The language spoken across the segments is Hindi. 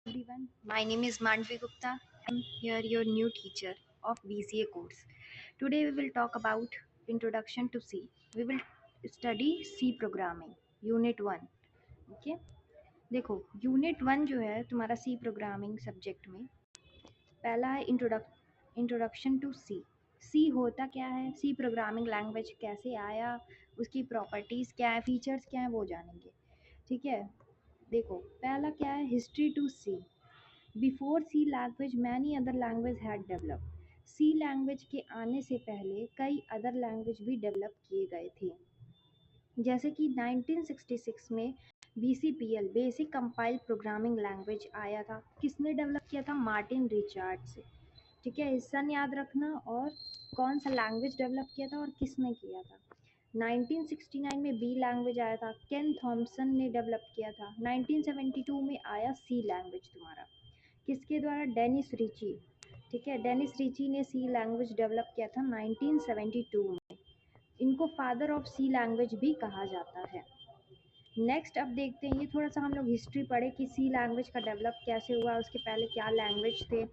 Everyone, my name is Mandvi Gupta. I'm here your new teacher of BCA course. Today we will talk about Introduction to C. We will study C programming, Unit 1. Okay? देखो यूनिट 1 जो है तुम्हारा सी प्रोग्रामिंग सब्जेक्ट में पहला है इंट्रोडक्शन टू सी। सी होता क्या है, सी प्रोग्रामिंग लैंग्वेज कैसे आया, उसकी प्रॉपर्टीज़ क्या है, फीचर्स क्या है, वो जानेंगे। ठीक है, देखो पहला क्या है, history to C. Before C language many other language had develop. C language के आने से पहले कई अदर लैंग्वेज भी डेवलप किए गए थे, जैसे कि 1966 में BCPL basic compile programming language आया था। किसने डेवलप किया था? मार्टिन रिचर्ड से। ठीक है, सन याद रखना और कौन सा लैंग्वेज डेवलप किया था और किसने किया था। 1969 में बी लैंग्वेज आया था, केन थॉम्सन ने डेवलप किया था। 1972 में आया सी लैंग्वेज तुम्हारा, किसके द्वारा? Dennis Ritchie. ठीक है, डेनिस रिची ने सी लैंग्वेज डेवलप किया था 1972 में। इनको फादर ऑफ सी लैंग्वेज भी कहा जाता है। नेक्स्ट अब देखते हैं, ये थोड़ा सा हम लोग हिस्ट्री पढ़े कि सी लैंग्वेज का डेवलप कैसे हुआ, उसके पहले क्या लैंग्वेज थे।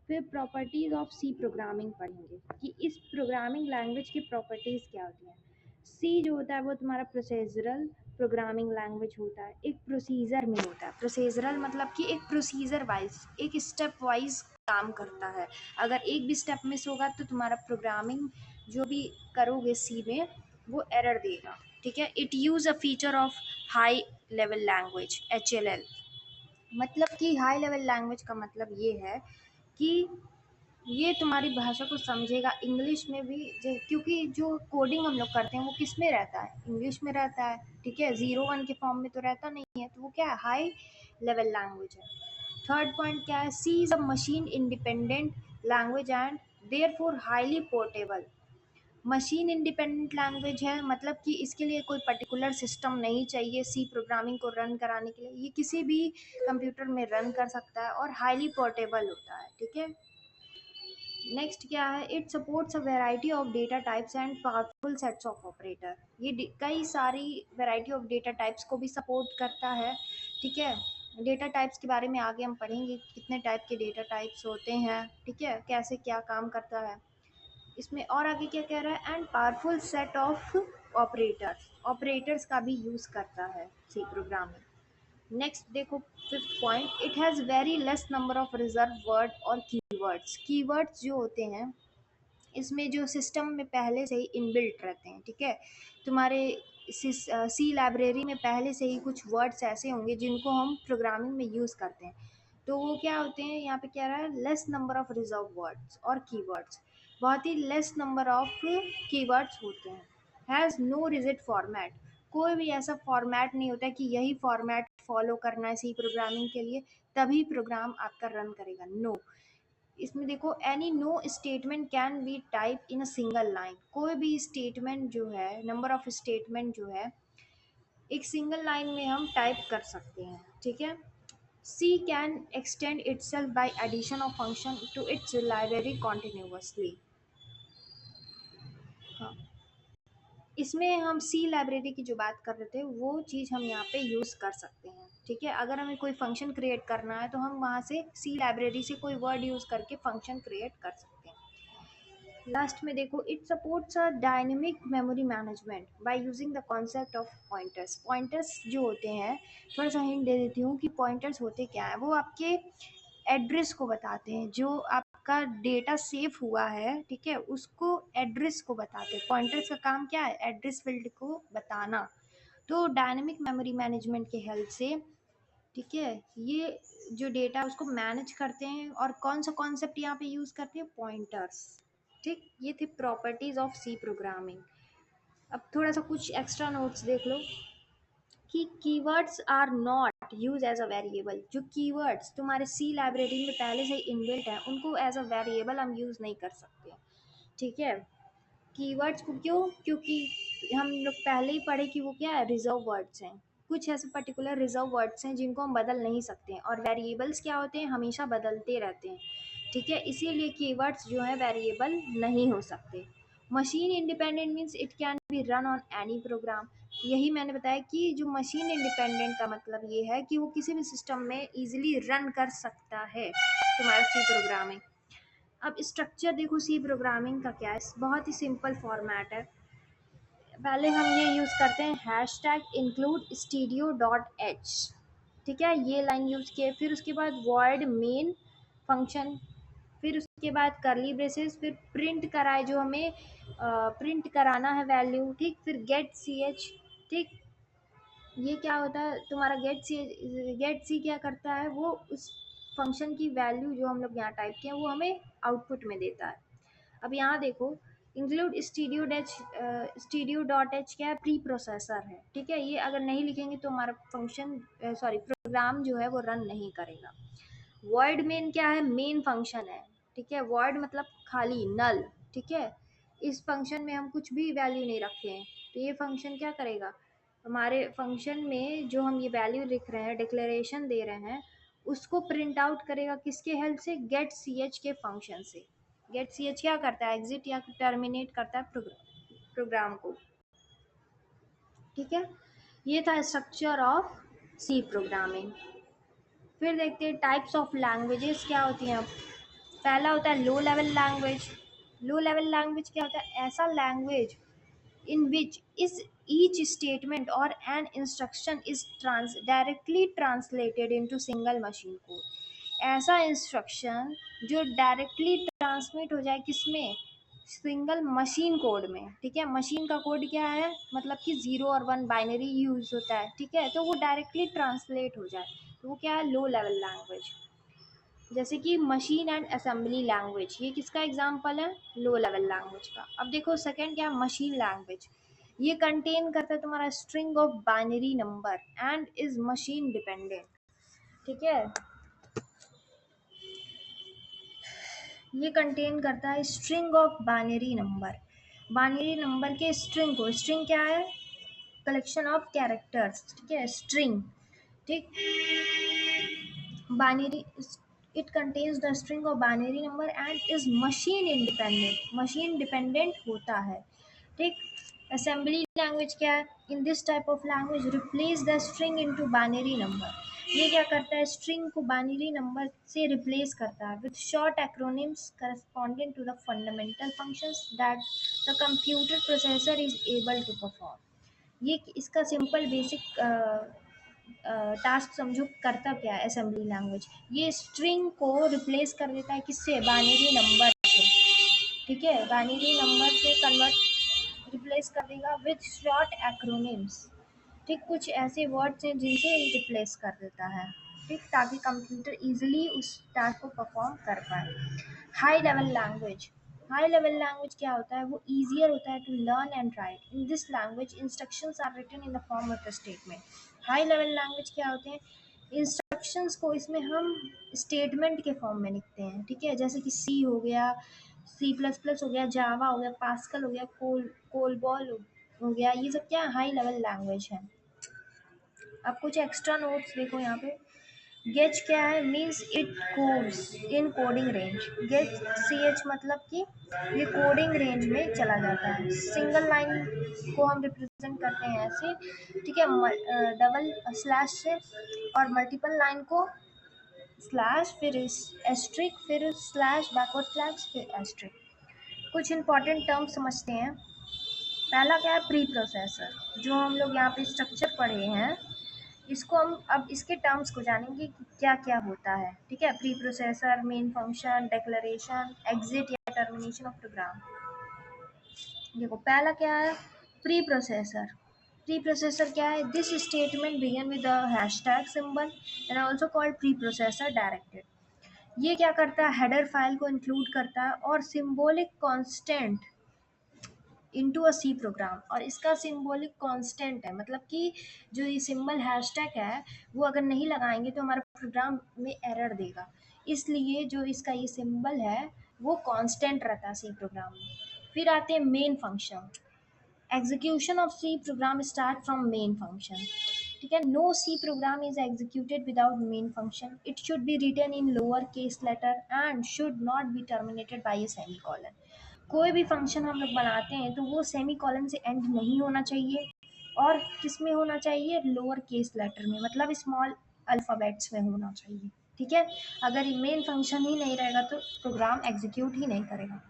फिर प्रॉपर्टीज़ ऑफ सी प्रोग्रामिंग पढ़ेंगे कि इस प्रोग्रामिंग लैंग्वेज की प्रॉपर्टीज़ क्या होती हैं। सी जो होता है वो तुम्हारा प्रोसेसरल प्रोग्रामिंग लैंग्वेज होता है, एक प्रोसीजर में होता है। प्रोसीजरल मतलब कि एक प्रोसीजर वाइज, एक स्टेप वाइज काम करता है। अगर एक भी स्टेप मिस होगा तो तुम्हारा प्रोग्रामिंग जो भी करोगे सी में वो एरर देगा। ठीक है, it use a feature of high level language HLL। मतलब कि हाई लेवल लैंग्वेज का मतलब ये है कि ये तुम्हारी भाषा को समझेगा इंग्लिश में भी, क्योंकि जो कोडिंग हम लोग करते हैं वो किस में रहता है? इंग्लिश में रहता है। ठीक है, 0 1 के फॉर्म में तो रहता नहीं है, तो वो क्या है? हाई लेवल लैंग्वेज है। थर्ड पॉइंट क्या है? C is a machine independent language and therefore highly portable. Machine independent language है, मतलब कि इसके लिए कोई पर्टिकुलर सिस्टम नहीं चाहिए सी प्रोग्रामिंग को रन कराने के लिए। ये किसी भी कंप्यूटर में रन कर सकता है और हाईली पोर्टेबल होता है। ठीक है, नेक्स्ट क्या है? It supports a variety of data types and powerful sets of operator. ये कई सारी वेराइटी ऑफ डेटा टाइप्स को भी सपोर्ट करता है। ठीक है, डेटा टाइप्स के बारे में आगे हम पढ़ेंगे, कितने टाइप के डेटा टाइप्स होते हैं। ठीक है, कैसे क्या काम करता है इसमें। और आगे क्या कह रहा है? And powerful set of operators, operators का भी यूज़ करता है सी प्रोग्रामिंग। नेक्स्ट देखो, fifth point, it has very less number of reserve word और कीवर्ड्स। कीवर्ड्स जो होते हैं इसमें जो सिस्टम में पहले से ही इनबिल्ट रहते हैं। ठीक है, तुम्हारे सी लाइब्रेरी में पहले से ही कुछ वर्ड्स ऐसे होंगे जिनको हम प्रोग्रामिंग में यूज़ करते हैं। तो वो क्या होते हैं? यहाँ पे क्या रहा है? Less number of reserve words और कीवर्ड्स, बहुत ही लेस नंबर ऑफ कीवर्ड्स होते हैं। हैज़ नो रिजिड फॉर्मेट, कोई भी ऐसा फॉर्मेट नहीं होता है कि यही फॉर्मेट फॉलो करना है सी प्रोग्रामिंग के लिए तभी प्रोग्राम आपका रन करेगा। नो, इसमें देखो, any no statement can be type in a single line. कोई भी स्टेटमेंट जो है, नंबर ऑफ स्टेटमेंट जो है एक सिंगल लाइन में हम टाइप कर सकते हैं। ठीक है, C can extend itself by addition of function to its library continuously. हाँ, इसमें हम सी लाइब्रेरी की जो बात कर रहे थे वो चीज़ हम यहाँ पे यूज़ कर सकते हैं। ठीक है, अगर हमें कोई फंक्शन क्रिएट करना है तो हम वहाँ से सी लाइब्रेरी से कोई वर्ड यूज़ करके फंक्शन क्रिएट कर सकते हैं। लास्ट में देखो, it supports a dynamic memory management by using the concept of pointers. Pointers जो होते हैं, थोड़ा सा हिंट दे देती हूँ कि पॉइंटर्स होते क्या है। वो आपके एड्रेस को बताते हैं, जो आपका डेटा सेव हुआ है, ठीक है, उसको एड्रेस को बताते हैं। पॉइंटर्स का काम क्या है? एड्रेस फील्ड को बताना। तो डायनेमिक मेमोरी मैनेजमेंट के हेल्प से, ठीक है, ये जो डेटा उसको मैनेज करते हैं। और कौन सा कॉन्सेप्ट यहाँ पे यूज़ करते हैं? पॉइंटर्स। ठीक, ये थी प्रॉपर्टीज़ ऑफ सी प्रोग्रामिंग। अब थोड़ा सा कुछ एक्स्ट्रा नोट्स देख लो कि keywords are not use as a variable. जो कीवर्ड्स तुम्हारे सी लाइब्रेरी में पहले से इनबिल्ट है उनको एज अ वेरिएबल हम यूज़ नहीं कर सकते। ठीक है, कीवर्ड्स को क्यों? क्योंकि हम लोग पहले ही पढ़े कि वो क्या है? रिजर्व वर्ड्स हैं। कुछ ऐसे पर्टिकुलर रिजर्व वर्ड्स हैं जिनको हम बदल नहीं सकते हैं, और वेरिएबल्स क्या होते हैं? हमेशा बदलते रहते हैं। ठीक है, इसीलिए कीवर्ड्स जो है वेरिएबल नहीं हो सकते। Machine independent means it can be run on any program. यही मैंने बताया कि जो मशीन इंडिपेंडेंट का मतलब ये है कि वो किसी भी सिस्टम में इजीली रन कर सकता है तुम्हारा सी प्रोग्रामिंग। अब स्ट्रक्चर देखो सी प्रोग्रामिंग का क्या है, बहुत ही सिंपल फॉर्मेट है। पहले हम ये यूज़ करते हैं hash tag include stereo dot H, ठीक है, ये लाइन यूज़ किए। फिर उसके बाद वॉइड मेन फंक्शन, फिर उसके बाद करली ब्रेसेस, फिर प्रिंट कराए जो हमें प्रिंट कराना है वैल्यू, ठीक। फिर गेट सी एच, ठीक। ये क्या होता है तुम्हारा गेट सी क्या करता है, वो उस फंक्शन की वैल्यू जो हम लोग यहाँ टाइप किए हैं वो हमें आउटपुट में देता है। अब यहाँ देखो इंक्लूड स्टीडियो डॉट एच क्या है, प्री प्रोसेसर है, ठीक है। ये अगर नहीं लिखेंगे तो हमारा फंक्शन सॉरी प्रोग्राम जो है वो रन नहीं करेगा। वॉइड मेन क्या है, मेन फंक्शन है, ठीक है। वॉइड मतलब खाली, नल, ठीक है। इस फंक्शन में हम कुछ भी वैल्यू नहीं रखे हैं, तो ये फंक्शन क्या करेगा, हमारे फंक्शन में जो हम ये वैल्यू लिख रहे हैं, डिक्लेरेशन दे रहे हैं, उसको प्रिंट आउट करेगा किसके हेल्प से, गेट सी एच के फंक्शन से। गेट सी एच क्या करता है, एग्जिट या टर्मिनेट करता है प्रोग्राम को, ठीक है। ये था स्ट्रक्चर ऑफ सी प्रोग्रामिंग। फिर देखते हैं टाइप्स ऑफ लैंग्वेजेस क्या होती हैं। पहला होता है low level language. Low level language क्या होता है, ऐसा language in which is each statement or an instruction is directly translated into single machine code। ऐसा इंस्ट्रक्शन जो डायरेक्टली ट्रांसमिट हो जाए किसमें, सिंगल मशीन कोड में, ठीक है। मशीन का कोड क्या है, मतलब कि 0 और 1 बाइनरी यूज होता है, ठीक है। तो वो डायरेक्टली ट्रांसलेट हो जाए तो वो क्या है, लो लेवल लैंग्वेज। जैसे कि मशीन एंड असेंबली लैंग्वेज, ये किसका एग्जांपल है, लो लेवल लैंग्वेज का। अब देखो सेकंड क्या है, मशीन लैंग्वेज। ये कंटेन करता है तुम्हारा string of binary number and is machine dependent, ठीक है। ये कंटेन करता है string of binary number, binary number के स्ट्रिंग को, स्ट्रिंग क्या है, कलेक्शन ऑफ कैरेक्टर्स, ठीक है, स्ट्रिंग, ठीक। binary it contains the string of binary number and is machine independent, machine dependent होता है, ठीक। assembly language क्या है, in this type of language replace the string into binary number। ये क्या करता है, string को binary number से replace करता है with short acronyms corresponding to the fundamental functions that the computer processor is able to perform। ये इसका सिंपल बेसिक टास्क समझो करता क्या है असेंबली लैंग्वेज, ये स्ट्रिंग को रिप्लेस कर देता है किससे, बाइनरी नंबर से, ठीक है। बाइनरी नंबर से कन्वर्ट रिप्लेस कर देगा विथ शॉर्ट एक्रोनिम्स, ठीक। कुछ ऐसे वर्ड्स हैं जिनसे रिप्लेस कर देता है, ठीक, ताकि कंप्यूटर इजीली उस टास्क को परफॉर्म कर पाए। High level language, high level language क्या होता है, वो ईजियर होता है to learn and write. In this language instructions are written in the form of the statement. High level language क्या होते हैं, इंस्ट्रक्शंस को इसमें हम स्टेटमेंट के फॉर्म में लिखते हैं, ठीक है। जैसे कि सी हो गया, सी प्लस प्लस हो गया, जावा हो गया, पास्कल हो गया, कोलबॉल हो गया, ये सब क्या हाई लेवल लैंग्वेज है। अब कुछ एक्स्ट्रा नोट्स देखो यहाँ पे। गेच क्या है, means it codes in coding range. Getch C H मतलब कि ये कोडिंग रेंज में चला जाता है। सिंगल लाइन को हम रिप्रेजेंट करते हैं ऐसे, ठीक है, डबल स्लैश से, और मल्टीपल लाइन को स्लैश, फिर एस्ट्रिक, फिर स्लैश बैकवर्ड स्लैश, फिर एस्ट्रिक। कुछ इंपॉर्टेंट टर्म समझते हैं। पहला क्या है, प्री प्रोसेसर। जो हम लोग यहाँ पे स्ट्रक्चर पढ़े हैं, इसको हम अब इसके टर्म्स को जानेंगे कि क्या क्या होता है, ठीक है। Pre processor, main function, declaration, exit या टर्मिनेशन ऑफ प्रोग्राम। देखो पहला क्या है, प्री प्रोसेसर। प्री प्रोसेसर क्या है, this statement begin with the hashtag symbol and also called pre processor directed. ये क्या करता है, हेडर फाइल को इंक्लूड करता है और symbolic constant into a C program. और इसका सिंबॉलिक कांस्टेंट है, मतलब कि जो ये सिंबल हैशटैग है वो अगर नहीं लगाएंगे तो हमारा प्रोग्राम में एरर देगा, इसलिए जो इसका ये सिंबल है वो कांस्टेंट रहता है सी प्रोग्राम में। फिर आते हैं main function. Execution of C program start from main function, ठीक है। No C program is executed without main function. It should be written in lower case letter and should not be terminated by a semicolon. कोई भी फंक्शन हम लोग बनाते हैं तो वो सेमी कॉलन से एंड नहीं होना चाहिए, और किस में होना चाहिए, लोअर केस लेटर में, मतलब स्मॉल अल्फ़ाबेट्स में होना चाहिए। ठीक है, अगर मेन फंक्शन ही नहीं रहेगा तो प्रोग्राम एग्जीक्यूट ही नहीं करेगा।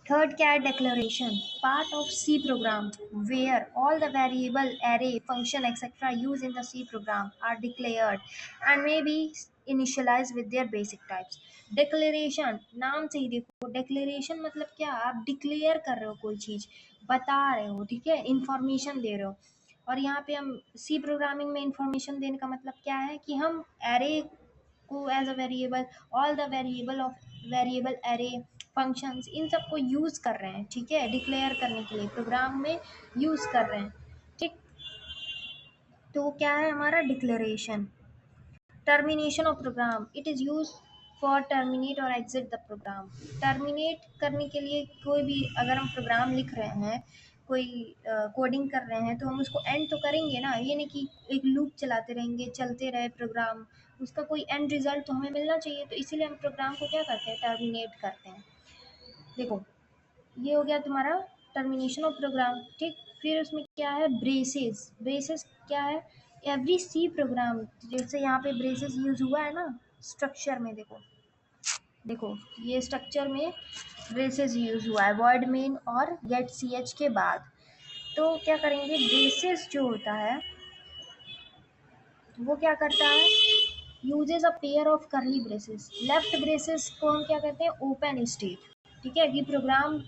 थर्ड क्या है, declaration, part of C program where all the variable array function etcetera use in the C program are declared and may be initialise with their basic types. Declaration, नाम से ही देखो, डिक्लेरेशन मतलब क्या, आप डिक्लेयर कर रहे हो, कोई चीज़ बता रहे हो, ठीक है, इंफॉर्मेशन दे रहे हो। और यहाँ पे हम सी प्रोग्रामिंग में इंफॉर्मेशन देने का मतलब क्या है कि हम एरे को as a variable, all the variable of variable array functions, इन सब को यूज़ कर रहे हैं, ठीक है, डिक्लेयर करने के लिए प्रोग्राम में यूज़ कर रहे हैं। ठीक, तो क्या है हमारा declaration. Termination of program, it is use for terminate और एग्जिट द प्रोग्राम। टर्मिनेट करने के लिए कोई भी अगर हम प्रोग्राम लिख रहे हैं, कोई कोडिंग कर रहे हैं, तो हम उसको एंड तो करेंगे ना, ये नहीं कि एक लूप चलाते रहेंगे, चलते रहे प्रोग्राम, उसका कोई एंड रिजल्ट तो हमें मिलना चाहिए, तो इसीलिए हम प्रोग्राम को क्या करते हैं, टर्मिनेट करते हैं। देखो, ये हो गया तुम्हारा टर्मिनेशन ऑफ प्रोग्राम। ठीक, फिर उसमें क्या है, ब्रेसेस। ब्रेसेस क्या है, एवरी सी प्रोग्राम, जैसे यहाँ पे ब्रेसेस यूज हुआ है ना स्ट्रक्चर में, देखो देखो ये स्ट्रक्चर में ब्रेसेस यूज हुआ है वर्ड मेन और गेट सी एच के बाद। तो क्या करेंगे, ब्रेसेस जो होता है वो क्या करता है, यूजेस अ पेयर ऑफ करली ब्रेसेस। लेफ्ट ब्रेसेस को हम क्या कहते हैं, ओपन स्टेट, ठीक है, कि प्रोग्राम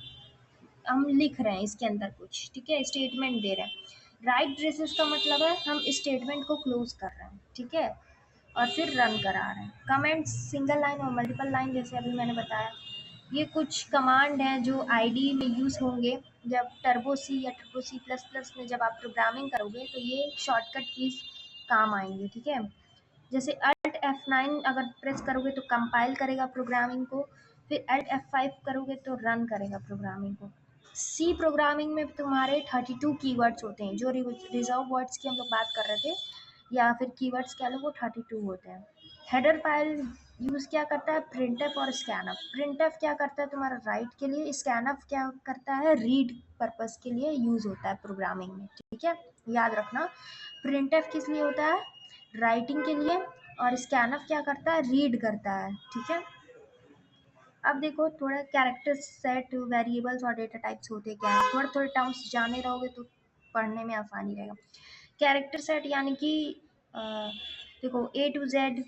हम लिख रहे हैं इसके अंदर कुछ, ठीक है, स्टेटमेंट दे रहे हैं। राइट ब्रेसेस का मतलब है हम स्टेटमेंट को क्लोज कर रहे हैं, ठीक है, और फिर रन करा रहे हैं। कमेंट्स सिंगल लाइन और मल्टीपल लाइन, जैसे अभी मैंने बताया, ये कुछ कमांड हैं जो आईडी में यूज़ होंगे। जब टर्बो सी या टर्बो सी प्लस प्लस में जब आप प्रोग्रामिंग करोगे तो ये शॉर्टकट कीज काम आएंगे, ठीक है। जैसे अल्ट F9 अगर प्रेस करोगे तो कंपाइल करेगा प्रोग्रामिंग को, फिर अल्ट F5 करोगे तो रन करेगा प्रोग्रामिंग को। सी प्रोग्रामिंग में तुम्हारे 32 कीवर्ड्स होते हैं, जो रिजर्व वर्ड्स की हम लोग बात कर रहे थे, या फिर कीवर्ड्स कह लो, वो 32 होते हैं। हेडर फाइल यूज़ क्या करता है, प्रिंटफ और स्कैनफ। प्रिंटफ क्या करता है तुम्हारा राइट के लिए, स्कैनफ क्या करता है, रीड पर्पस के लिए यूज़ होता है प्रोग्रामिंग में, ठीक है, याद रखना। प्रिंटफ किस लिए होता है, राइटिंग के लिए, और स्कैनफ क्या करता है, रीड करता है, ठीक है। अब देखो थोड़ा कैरेक्टर सेट, वेरिएबल्स और डेटा टाइप्स होते क्या है, थोड़े थोड़े टर्म्स जाने रहोगे तो पढ़ने में आसानी रहेगा। कैरेक्टर सेट यानी कि अ, देखो A to Z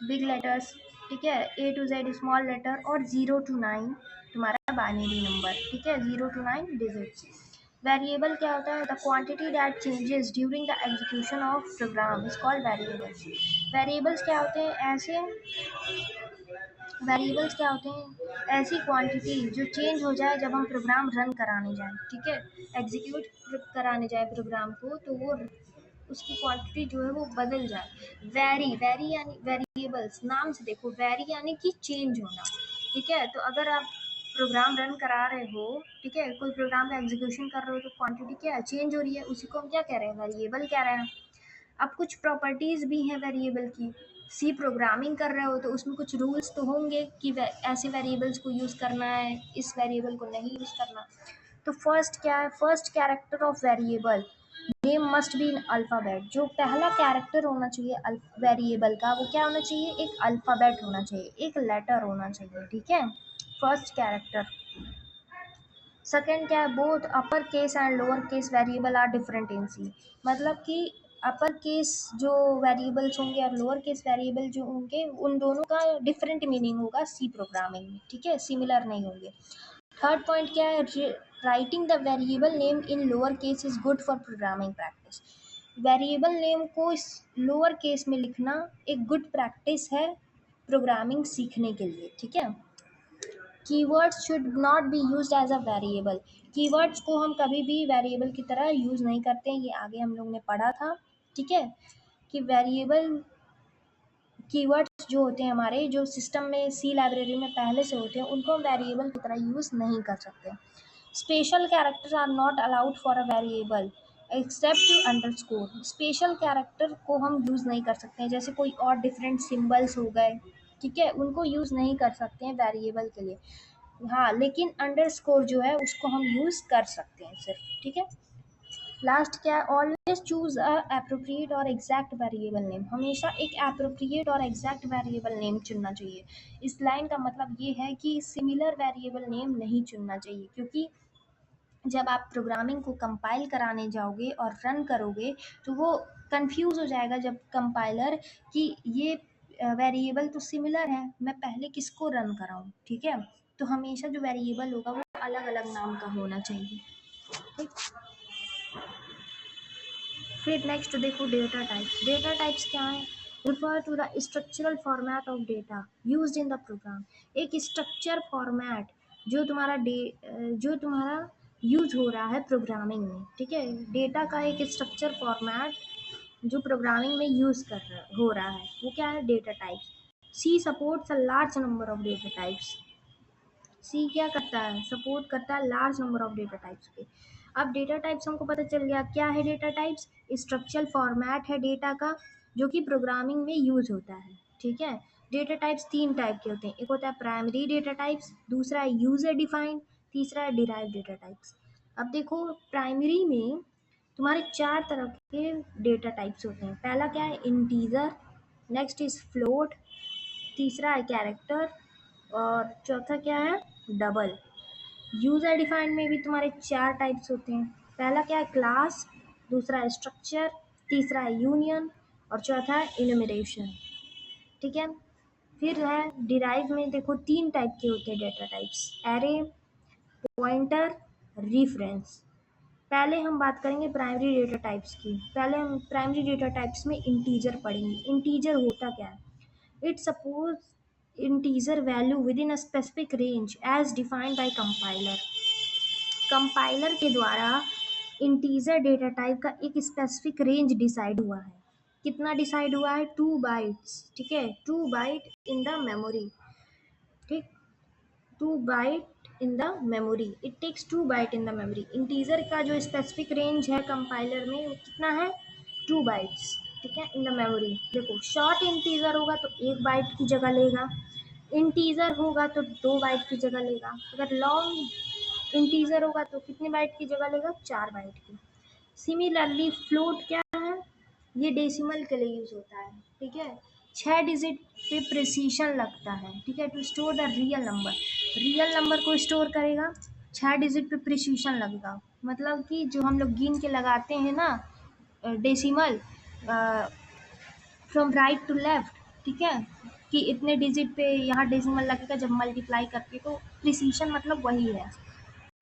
big letters, ठीक है, A to Z small letter, और 0 to 9 तुम्हारा बाइनरी नंबर, ठीक है, 0 to 9 डिजिट्स। वेरिएबल क्या होता है, the quantity that changes during the execution of program is called variables. Variables क्या होते हैं, ऐसे वेरिएबल्स क्या होते हैं, ऐसी क्वांटिटी जो चेंज हो जाए जब हम प्रोग्राम रन कराने जाएं, ठीक है, एग्जीक्यूट कराने जाए प्रोग्राम को, तो वो उसकी क्वांटिटी जो है वो बदल जाए। वेरी, वेरी यानी वेरिएबल्स, नाम से देखो, वेरी यानी कि चेंज होना, ठीक है। तो अगर आप प्रोग्राम रन करा रहे हो, ठीक है, कोई प्रोग्राम का एग्जीक्यूशन कर रहे हो, तो क्वांटिटी क्या है, चेंज हो रही है, उसी को हम क्या कह रहे हैं, वेरिएबल कह रहे हैं। अब कुछ प्रॉपर्टीज़ भी हैं वेरिएबल की। सी प्रोग्रामिंग कर रहे हो तो उसमें कुछ रूल्स तो होंगे कि ऐसे वेरिएबल्स को यूज़ करना है, इस वेरिएबल को नहीं यूज़ करना। तो फर्स्ट क्या है, first character of variable name must be in alphabet. जो पहला कैरेक्टर होना चाहिए वेरिएबल का, वो क्या होना चाहिए, एक अल्फ़ाबेट होना चाहिए, एक लेटर होना चाहिए, ठीक है, फर्स्ट कैरेक्टर। सेकेंड क्या है, both upper case and lower case variable are different in C. मतलब कि अपर केस जो वेरिएबल्स होंगे और लोअर केस वेरिएबल जो होंगे, उन दोनों का डिफरेंट मीनिंग होगा सी प्रोग्रामिंग में, ठीक है, सिमिलर नहीं होंगे। थर्ड पॉइंट क्या है, writing the variable name in lower case is good for programming practice. Variable name को इस लोअर केस में लिखना एक गुड प्रैक्टिस है प्रोग्रामिंग सीखने के लिए, ठीक है। Keywords should not be used as a variable. Keywords को हम कभी भी वेरिएबल की तरह यूज़ नहीं करते हैं, ये आगे हम लोग ने पढ़ा था, ठीक है, कि वेरिएबल कीवर्ड्स जो होते हैं हमारे, जो सिस्टम में सी लाइब्रेरी में पहले से होते हैं, उनको हम वेरिएबल की तरह यूज़ नहीं कर सकते। Special characters are not allowed for a variable except underscore. Special character को हम यूज़ नहीं कर सकते हैं, जैसे कोई और डिफरेंट सिंबल्स हो गए, ठीक है, उनको यूज़ नहीं कर सकते हैं वेरिएबल के लिए। हाँ, लेकिन अंडरस्कोर जो है उसको हम यूज़ कर सकते हैं सिर्फ, ठीक है। लास्ट क्या है, ऑलवेज चूज अ एप्रोप्रिएट और एग्जैक्ट वेरिएबल नेम, हमेशा एक एप्रोप्रिएट और एग्जैक्ट वेरिएबल नेम चुनना चाहिए। इस लाइन का मतलब ये है कि सिमिलर वेरिएबल नेम नहीं चुनना चाहिए, क्योंकि जब आप प्रोग्रामिंग को कंपाइल कराने जाओगे और रन करोगे तो वो कंफ्यूज हो जाएगा जब कंपाइलर कि ये वेरिएबल तो सिमिलर है, मैं पहले किसको रन कराऊं। ठीक है, तो हमेशा जो वेरिएबल होगा वो अलग अलग नाम का होना चाहिए। ठीक, फिर नेक्स्ट देखो डेटा टाइप्स। डेटा टाइप्स क्या है, refer to the structural format of data used in the program. एक स्ट्रक्चर फॉर्मेट जो तुम्हारा जो तुम्हारा यूज हो रहा है प्रोग्रामिंग में। ठीक है, डेटा का एक स्ट्रक्चर फॉर्मेट जो प्रोग्रामिंग में यूज हो रहा है वो क्या है, data types. C supports a large number of data types. C क्या करता है, सपोर्ट करता है large number of data types के। अब डेटा टाइप्स हमको पता चल गया क्या है। डेटा टाइप्स स्ट्रक्चरल फॉर्मेट है डेटा का जो कि प्रोग्रामिंग में यूज होता है। ठीक है, डेटा टाइप्स तीन टाइप के होते हैं, एक होता है प्राइमरी डेटा टाइप्स, दूसरा है यूजर डिफाइंड, तीसरा है डिराइव डेटा टाइप्स। अब देखो प्राइमरी में तुम्हारे चार तरह के डेटा टाइप्स होते हैं। पहला क्या है, इंटीजर, नेक्स्ट इज फ्लोट, तीसरा है कैरेक्टर और चौथा क्या है, डबल। यूजर डिफाइंड में भी तुम्हारे चार टाइप्स होते हैं। पहला क्या है, क्लास, दूसरा है स्ट्रक्चर, तीसरा है यूनियन और चौथा है इनुमरेशन। ठीक है, फिर है डिराइव में देखो तीन टाइप के होते हैं data types, array, pointer, reference. पहले हम बात करेंगे प्राइमरी डेटा टाइप्स की। पहले हम प्राइमरी डेटा टाइप्स में इंटीजर पढ़ेंगे। इंटीजर होता क्या है, it suppose integer value within a specific range as defined by compiler। Compiler के द्वारा इंटीजर डेटा टाइप का एक स्पेसिफिक रेंज डिसाइड हुआ है। कितना डिसाइड हुआ है, 2 बाइट्स। ठीक है, 2 बाइट इन द मेमोरी। ठीक, 2 byte in the memory, it takes 2 byte in the memory. Integer का जो स्पेसिफिक रेंज है कंपाइलर में वो कितना है, 2 बाइट्स। ठीक है, इन द मेमोरी। देखो शॉर्ट इंटीजर होगा तो 1 बाइट की जगह लेगा, इंटीजर होगा तो 2 बाइट की जगह लेगा, अगर लॉन्ग इंटीजर होगा तो कितने बाइट की जगह लेगा, 4 बाइट की। सिमिलरली फ्लोट क्या है, ये डेसिमल के लिए यूज होता है। ठीक है, 6 डिजिट पे प्रिसीशन लगता है। ठीक है, to store the real number, real number को स्टोर करेगा, 6 डिजिट पे प्रिसीशन लगेगा। मतलब कि जो हम लोग गिन के लगाते हैं ना decimal from right to left. ठीक है, कि इतने डिजिट पे यहाँ डेसिमल लगेगा जब मल्टीप्लाई करके, तो प्रिसीशन मतलब वही है।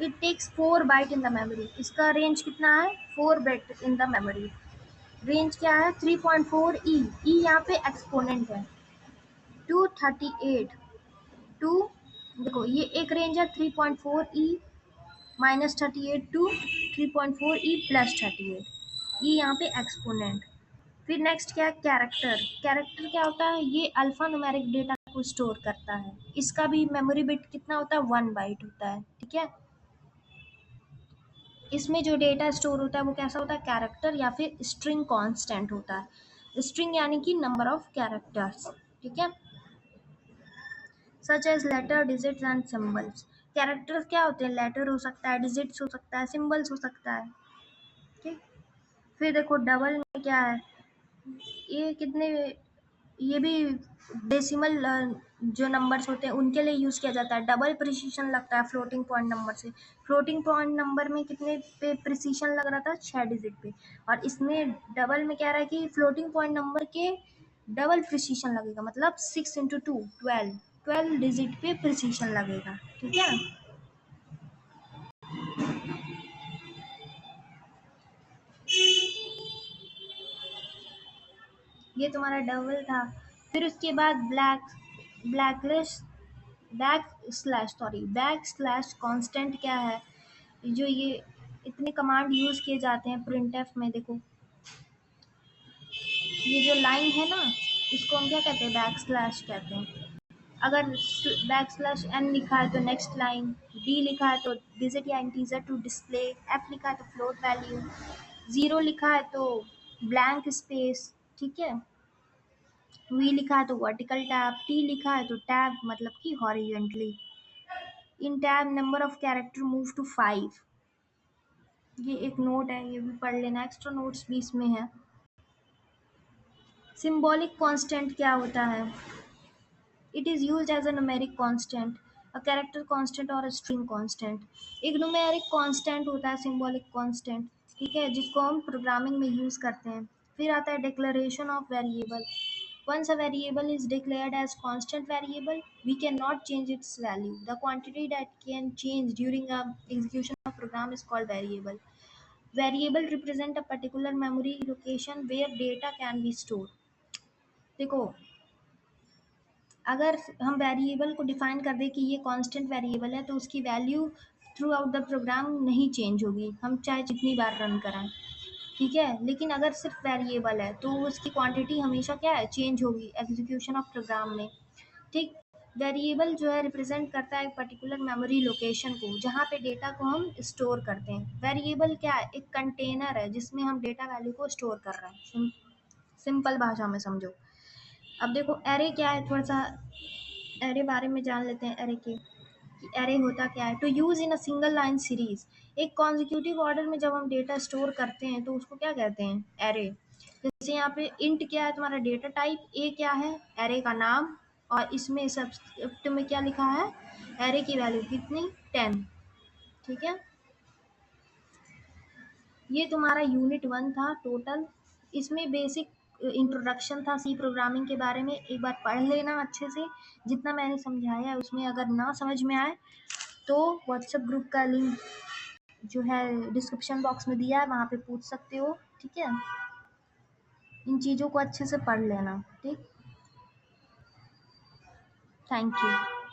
It takes 4 byte in the memory, इसका रेंज कितना है, 4 byte in the memory. Range क्या है, 3.4 ई यहाँ पे एक्सपोनेंट है, 238 टू, देखो ये एक रेंज है 3.4 ई -38 टू 3.4 ई +38, ये यहाँ पे एक्सपोनेंट। फिर नेक्स्ट क्या है, कैरेक्टर। कैरेक्टर क्या होता है, ये अल्फा न्यूमेरिक डेटा को स्टोर करता है, इसका भी मेमोरी बिट कितना होता है, 1 बाइट होता है। ठीक है, इसमें जो डेटा स्टोर होता है वो कैसा होता है, कैरेक्टर या फिर स्ट्रिंग कांस्टेंट होता है। स्ट्रिंग यानी कि नंबर ऑफ कैरेक्टर्स। ठीक है, such as letter, digits and symbols. Characters क्या होते हैं, लेटर हो सकता है, डिजिट्स हो सकता है, सिंबल्स हो सकता है। ठीक, फिर देखो डबल में क्या है, ये कितने, ये भी डेसिमल जो नंबर्स होते हैं उनके लिए यूज़ किया जाता है। डबल प्रिसीशन लगता है फ्लोटिंग पॉइंट नंबर से। फ्लोटिंग पॉइंट नंबर में कितने पे प्रिसीशन लग रहा था, 6 डिजिट पे, और इसमें डबल में क्या रहा है कि फ्लोटिंग पॉइंट नंबर के डबल प्रिसीशन लगेगा, मतलब 6 × 2 12, 12 डिजिट पे प्रिसीशन लगेगा। ठीक है, ये तुम्हारा डबल था। फिर उसके बाद बैक स्लैश कांस्टेंट क्या है, जो ये इतने कमांड यूज किए जाते हैं प्रिंटफ में। देखो ये जो लाइन है ना, इसको हम क्या कहते हैं, बैक स्लैश कहते हैं। अगर बैक स्लैश एन लिखा है तो नेक्स्ट लाइन, डी लिखा है तो डिजिट या इंटीजर टू डिस्प्ले, एफ लिखा है तो फ्लोट वैल्यू, जीरो लिखा है तो ब्लैंक स्पेस। ठीक है, वी लिखा है तो वर्टिकल टैब, टी लिखा है तो टैब मतलब कि horizontally. In tab number of character move to 5। ये एक नोट है, ये भी पढ़ लेना, एक्स्ट्रा नोट्स भी इसमें है। सिंबॉलिक कांस्टेंट क्या होता है? It is used as a numeric constant, a character constant or a string constant. एक numeric constant होता है symbolic constant, ठीक है, जिसको हम प्रोग्रामिंग में यूज करते हैं। फिर आता है declaration of variable. Once a variable is declared as constant variable, we cannot change its value. The quantity that can change during a execution of program is called variable. Variable represent a particular memory location where data can be stored. देखो, अगर हम वेरिएबल को डिफाइन कर दें कि ये कांस्टेंट वेरिएबल है, तो उसकी value throughout the program नहीं चेंज होगी, हम चाहे जितनी बार रन कराएं, ठीक है। लेकिन अगर सिर्फ वेरिएबल है तो उसकी क्वांटिटी हमेशा क्या है, चेंज होगी एग्जीक्यूशन ऑफ प्रोग्राम में, ठीक। वेरिएबल जो है रिप्रेजेंट करता है एक पर्टिकुलर मेमोरी लोकेशन को, जहाँ पे डेटा को हम स्टोर करते हैं। वेरिएबल क्या है, एक कंटेनर है जिसमें हम डेटा वैल्यू को स्टोर कर रहे हैं। सिंपल भाषा में समझो। अब देखो एरे क्या है, थोड़ा सा एरे बारे में जान लेते हैं। एरे के कि एरे होता क्या है। To use in a single line series, एक कॉन्जिक्यूटिव ऑर्डर में जब हम डेटा स्टोर करते हैं तो उसको क्या कहते हैं, एरे। जैसे यहाँ पे इंट क्या है तुम्हारा डेटा टाइप, ए क्या है, एरे का नाम, और इसमें सब्स्क्रिप्ट में क्या लिखा है, एरे की वैल्यू कितनी, 10, ठीक है। ये तुम्हारा यूनिट 1 था टोटल। इसमें बेसिक इंट्रोडक्शन था सी प्रोग्रामिंग के बारे में, एक बार पढ़ लेना अच्छे से। जितना मैंने समझाया है उसमें अगर ना समझ में आए तो व्हाट्सएप ग्रुप का लिंक जो है डिस्क्रिप्शन बॉक्स में दिया है, वहाँ पे पूछ सकते हो, ठीक है। इन चीज़ों को अच्छे से पढ़ लेना, ठीक। Thank you.